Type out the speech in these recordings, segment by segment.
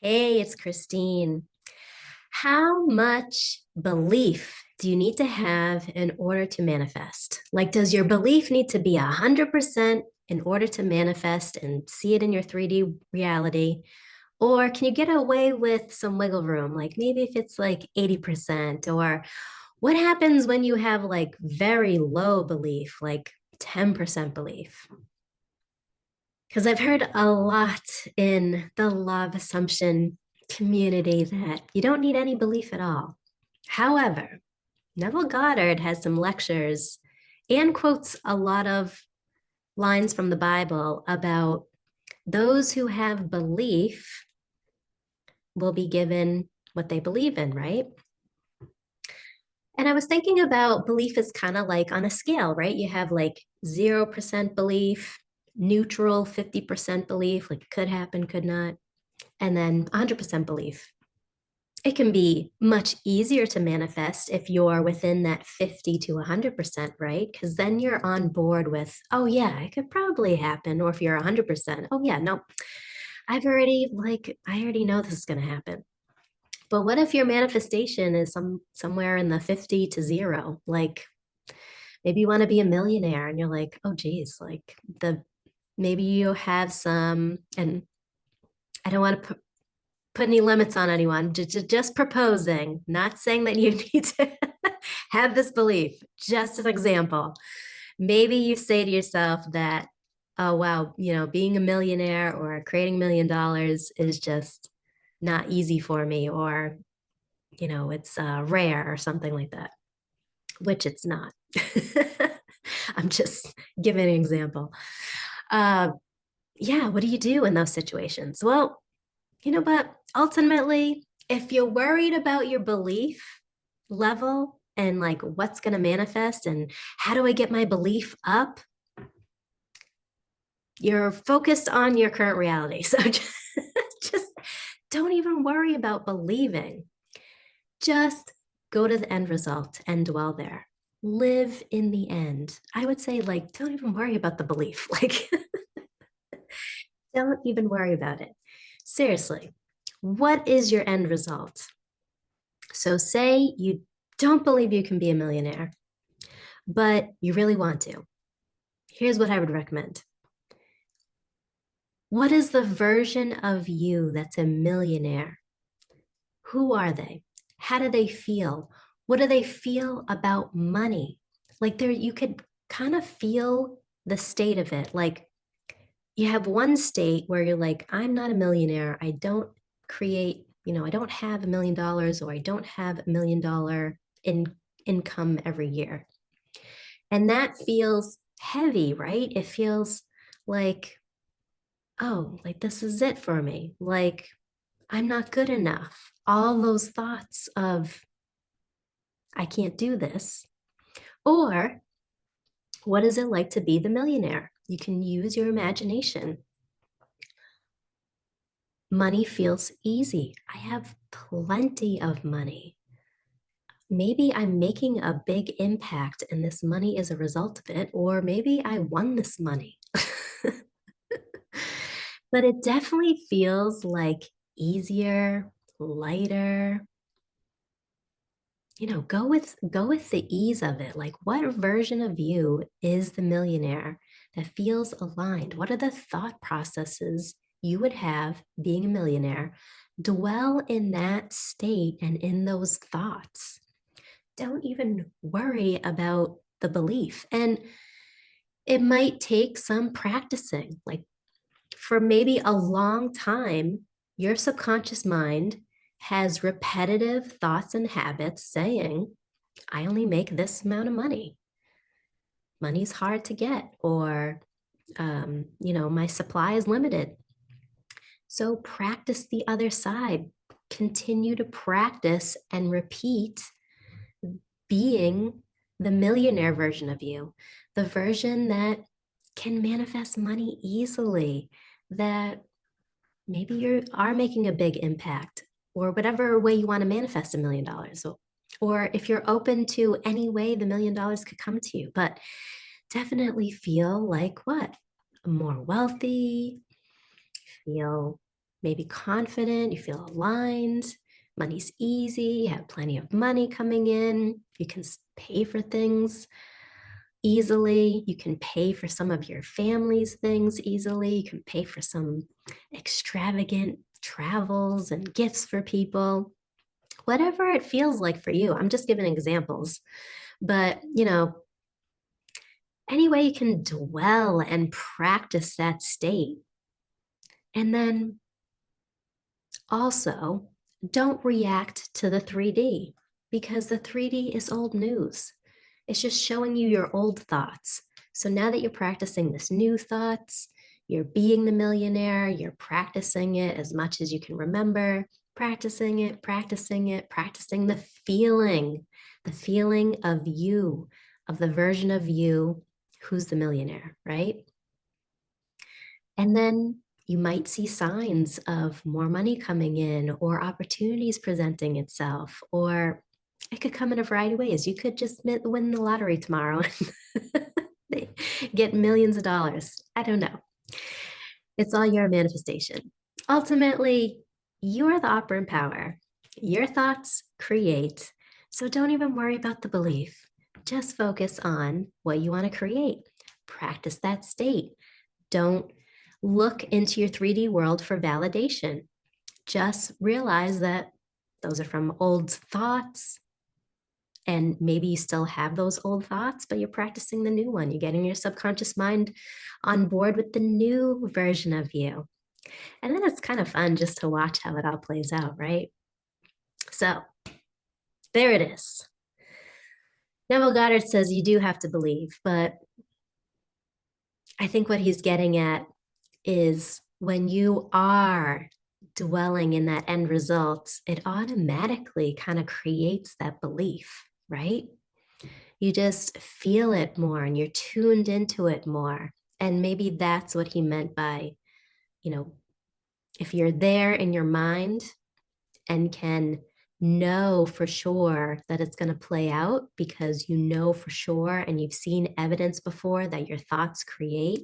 Hey, it's Christine. How much belief do you need to have in order to manifest? Like, does your belief need to be 100% in order to manifest and see it in your 3D reality? Or can you get away with some wiggle room? Like, maybe if it's like 80%, or what happens when you have like very low belief, like 10% belief? Because I've heard a lot in the law of assumption community that you don't need any belief at all. However, Neville Goddard has some lectures and quotes a lot of lines from the Bible about those who have belief will be given what they believe in, right? And I was thinking about belief is kind of like on a scale, right? You have like 0% belief, neutral 50% belief, like could happen, could not, and then 100% belief. It can be much easier to manifest if you're within that 50 to 100%, right? Because then you're on board with, oh, yeah, it could probably happen. Or if you're 100%, oh, yeah, no, I already know this is going to happen. But what if your manifestation is somewhere in the 50 to zero? Like maybe you want to be a millionaire and you're like, oh, geez, like maybe you have some, and I don't want to put any limits on anyone, just proposing, not saying that you need to have this belief, just an example. Maybe you say to yourself that, oh, wow, being a millionaire or creating $1 million is just not easy for me, or, it's rare or something like that, which it's not. I'm just giving an example. Uh, yeah, what do you do in those situations? Well, but ultimately, if you're worried about your belief level and like what's going to manifest and how do I get my belief up, you're focused on your current reality. So just don't even worry about believing. Just go to the end result and dwell there. Live in the end. I would say, like, don't even worry about the belief. Like, don't even worry about it. Seriously, what is your end result? So, say you don't believe you can be a millionaire, but you really want to. Here's what I would recommend. What is the version of you that's a millionaire? Who are they? How do they feel? What do they feel about money? Like you could kind of feel the state of it. Like you have one state where you're like, I'm not a millionaire. I don't create, I don't have $1 million, or I don't have $1 million income every year. And that feels heavy, right? It feels like, oh, like this is it for me. Like I'm not good enough. All those thoughts of, I can't do this. Or what is it like to be the millionaire? You can use your imagination. Money feels easy. I have plenty of money. Maybe I'm making a big impact and this money is a result of it, or maybe I won this money. But it definitely feels like easier, lighter. Go with the ease of it. Like what version of you is the millionaire that feels aligned? What are the thought processes you would have being a millionaire? Dwell in that state and in those thoughts. Don't even worry about the belief. And it might take some practicing. Like for maybe a long time, your subconscious mind has repetitive thoughts and habits saying, I only make this amount of money. Money's hard to get, or, my supply is limited. So practice the other side. Continue to practice and repeat being the millionaire version of you, the version that can manifest money easily, that maybe you are making a big impact, or whatever way you want to manifest $1 million. Or if you're open to any way the $1 million could come to you, but definitely feel like what? More wealthy, feel maybe confident, you feel aligned, money's easy, you have plenty of money coming in, you can pay for things easily, you can pay for some of your family's things easily, you can pay for some extravagant travels and gifts for people, whatever it feels like for you. I'm just giving examples, but any way you can dwell and practice that state. And then also, don't react to the 3D because the 3D is old news. It's just showing you your old thoughts. So now that you're practicing this new thoughts, you're being the millionaire, you're practicing it as much as you can remember, practicing it, practicing the feeling of you, of the version of you who's the millionaire, right? And then you might see signs of more money coming in or opportunities presenting itself, or it could come in a variety of ways. You could just win the lottery tomorrow and get millions of dollars. I don't know. It's all your manifestation. Ultimately, you are the operant power. Your thoughts create. So don't even worry about the belief. Just focus on what you want to create. Practice that state. Don't look into your 3D world for validation. Just realize that those are from old thoughts. And maybe you still have those old thoughts, but you're practicing the new one. You're getting your subconscious mind on board with the new version of you. And then it's kind of fun just to watch how it all plays out, right? So there it is. Neville Goddard says you do have to believe, but I think what he's getting at is when you are dwelling in that end result, it automatically kind of creates that belief, right? You just feel it more and you're tuned into it more. And maybe that's what he meant by, if you're there in your mind and can know for sure that it's going to play out because you know for sure and you've seen evidence before that your thoughts create.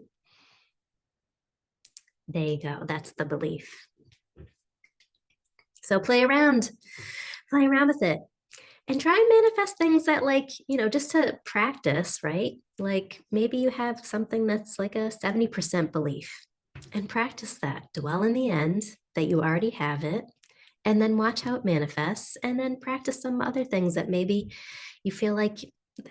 There you go. That's the belief. So play around with it and try and manifest things that just to practice, right? Like maybe you have something that's like a 70% belief and practice that. Dwell in the end that you already have it and then watch how it manifests and then practice some other things that maybe you feel like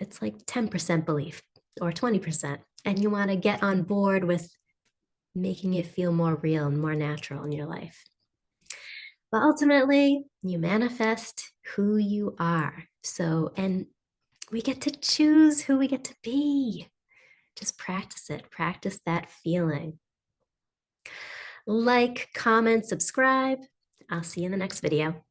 it's like 10% belief or 20% and you want to get on board with making it feel more real and more natural in your life. But ultimately, you manifest who you are. So, and we get to choose who we get to be. Just practice it, practice that feeling. Like, comment, subscribe. I'll see you in the next video.